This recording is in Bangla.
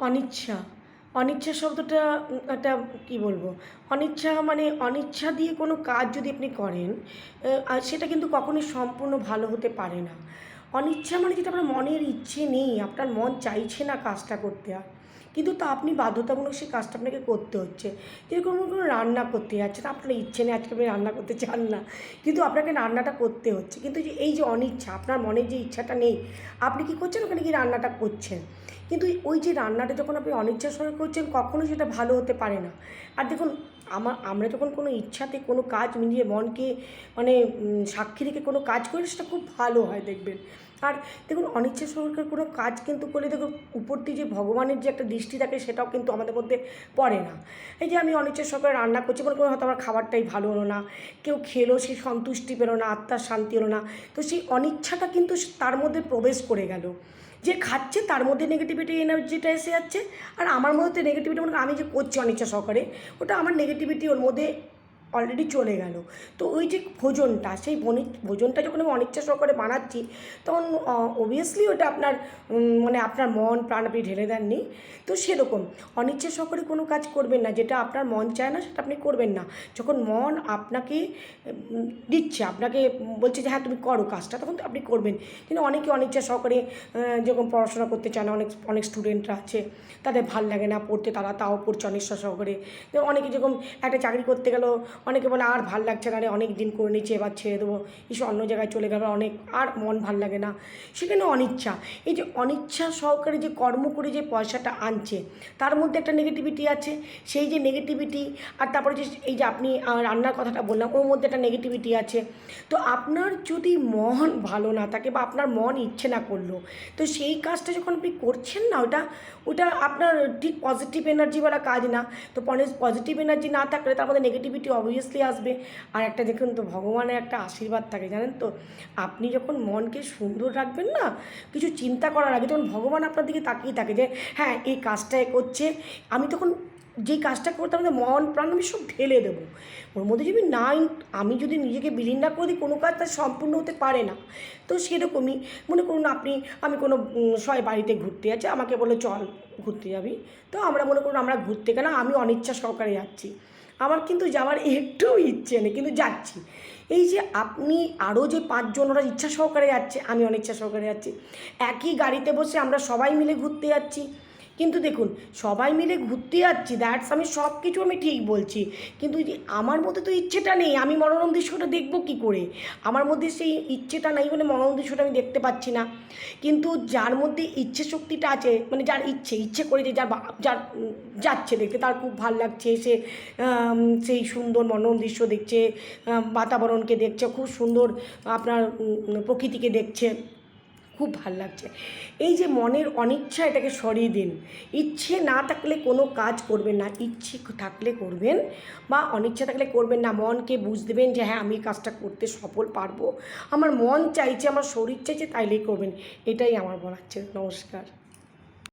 অনিচ্ছা, অনিচ্ছা শব্দটা একটা কী বলবো? অনিচ্ছা মানে অনিচ্ছা দিয়ে কোনো কাজ যদি আপনি করেন, আর সেটা কিন্তু কখনোই সম্পূর্ণ ভালো হতে পারে না। অনিচ্ছা মানে যেটা আপনার মনের ইচ্ছে নেই, আপনার মন চাইছে না কাজটা করতে আর। কিন্তু তা আপনি বাধ্যতামূলক সেই কাজটা আপনাকে করতে হচ্ছে। যেরকম কোনো রান্না করতে যাচ্ছেন, আপনার ইচ্ছে নেই আজকে আপনি রান্না করতে চান না। কিন্তু আপনাকে রান্নাটা করতে হচ্ছে। কিন্তু যে এই যে অনিচ্ছা, আপনার মনের যে ইচ্ছাটা নেই, আপনি কী করছেন? ওখানে গিয়ে রান্নাটা করছেন। কিন্তু ওই যে রান্নাটা যখন আপনি অনিচ্ছার সঙ্গে করছেন কখনোই সেটা ভালো হতে পারে না। আর দেখুন আমরা যখন কোনো ইচ্ছাতে কোনো কাজ মিলিয়ে মনকে মানে সাক্ষী রেখে কোনো কাজ করি সেটা খুব ভালো হয় দেখবেন। আর দেখুন অনিচ্ছা সহকারে কোনো কাজ কিন্তু করলে দেখুন উপর দিয়ে যে ভগবানের যে একটা দৃষ্টি থাকে সেটাও কিন্তু আমাদের মধ্যে পড়ে না। এই যে আমি অনিচ্ছা সহকারে রান্না করছি মনে করি হয়তো আমার খাবারটাই ভালো হলো না, কেউ খেলো সে সন্তুষ্টি পেলো না, আত্মার শান্তি হলো না। তো সেই অনিচ্ছাটা কিন্তু তার মধ্যে প্রবেশ করে গেল। যে খাচ্ছে তার মধ্যে নেগেটিভিটি এনার্জিটা এসে যাচ্ছে, আর আমার মধ্যে নেগেটিভিটি মানে আমি যে করছি অনিচ্ছা সহকারে ওটা আমার নেগেটিভিটি ওর মধ্যে অলরেডি চলে গেল। তো ওই যে ভোজনটা সেই ভোজনটা যখন আমি অনিচ্ছা সহকারে বানাচ্ছি তখন অবভিয়াসলি ওটা আপনার মানে আপনার মন প্রাণ আপনি ঢেলে দেননি। তো সেরকম অনিচ্ছা সহকারে কোনো কাজ করবেন না, যেটা আপনার মন চায় না সেটা আপনি করবেন না। যখন মন আপনাকে দিচ্ছে, আপনাকে বলছে যে হ্যাঁ তুমি করো কাজটা, তখন তো আপনি করবেন। কিন্তু অনেকে অনিচ্ছা সহকারে যেরকম পড়াশোনা করতে চায় না, অনেক অনেক স্টুডেন্টরা আছে তাদের ভাল লাগে না পড়তে, তারা তাও পড়ছে অনিচ্ছা সহকারে। অনেকে যেরকম একটা চাকরি করতে গেল, অনেকে বলে আর ভাল লাগছে না রে, অনেক দিন করে নিচ্ছি এবার ছেড়ে দেবো, কিছু অন্য জায়গায় চলে গেল, অনেক আর মন ভাল লাগে না। সেখানে অনিচ্ছা, এই যে অনিচ্ছা সহকারে যে কর্ম করে যে পয়সাটা আনছে তার মধ্যে একটা নেগেটিভিটি আছে। সেই যে নেগেটিভিটি আর তারপরে যে এই যে আপনি রান্নার কথাটা বললাম ওর মধ্যে একটা নেগেটিভিটি আছে। তো আপনার যদি মন ভালো না থাকে বা আপনার মন ইচ্ছে না করলো, তো সেই কাজটা যখন আপনি করছেন না ওটা ওটা আপনার ঠিক পজিটিভ এনার্জিওয়ালা কাজ না। তো পজিটিভ এনার্জি না থাকলে তার মধ্যে নেগেটিভিটি অবভিয়াসলি আসবে। আর একটা দেখুন তো ভগবানের একটা আশীর্বাদ থাকে জানেন তো, আপনি যখন মনকে সুন্দর রাখবেন না, কিছু চিন্তা করার আগে তখন ভগবান আপনার দিকে তাকিয়ে থাকে যে হ্যাঁ এই কাজটা করছে, আমি তখন যেই কাজটা করতে আমাদের মন প্রাণ আমি সব ঢেলে দেবো ওর মধ্যে। যদি আমি যদি নিজেকে বিলীন না করে দিই কোনো কাজ তার সম্পূর্ণ হতে পারে না। তো সেরকমই মনে করুন আমি কোনো সবাই বাড়িতে ঘুরতে যাচ্ছে, আমাকে বলে চল ঘুরতে যাবি, তো আমরা মনে করুন আমরা ঘুরতে কেন আমি অনিচ্ছা সহকারে যাচ্ছি, আমার কিন্তু যাওয়ার একটুও ইচ্ছে নেই কিন্তু যাচ্ছি। এই যে আপনি আরও যে 5 জন ওরা ইচ্ছা সহকারে যাচ্ছে, আমি অনিচ্ছা সহকারে যাচ্ছি, একই গাড়িতে বসে আমরা সবাই মিলে ঘুরতে যাচ্ছি। কিন্তু দেখুন সবাই মিলে ঘুরতে যাচ্ছি আমি সব কিছু আমি ঠিক বলছি, কিন্তু যে আমার মধ্যে তো ইচ্ছেটা নেই, আমি মনোরম দৃশ্যটা দেখব কী করে? আমার মধ্যে সেই ইচ্ছেটা নেই বলে মনোরম দৃশ্যটা আমি দেখতে পাচ্ছি না। কিন্তু যার মধ্যে ইচ্ছে শক্তিটা আছে, মানে যার ইচ্ছে করে যে যার যাচ্ছে দেখতে তার খুব ভাল লাগছে, সে সেই সুন্দর মনোরম দৃশ্য দেখছে, বাতাবরণকে দেখছে, খুব সুন্দর আপনার প্রকৃতিকে দেখছে, খুব ভাল লাগছে। এই যে মনের অনিচ্ছা এটাকে সরিয়ে দিন। ইচ্ছে না থাকলে কোনো কাজ করবেন না, ইচ্ছে থাকলে করবেন বা অনিচ্ছা থাকলে করবেন না। মনকে বুঝ দেবেন যে হ্যাঁ আমি কাজটা করতে সফল পারবো, আমার মন চাইছে, আমার শরীর চাইছে, তাইলেই করবেন। এটাই আমার বলার ছিল। নমস্কার।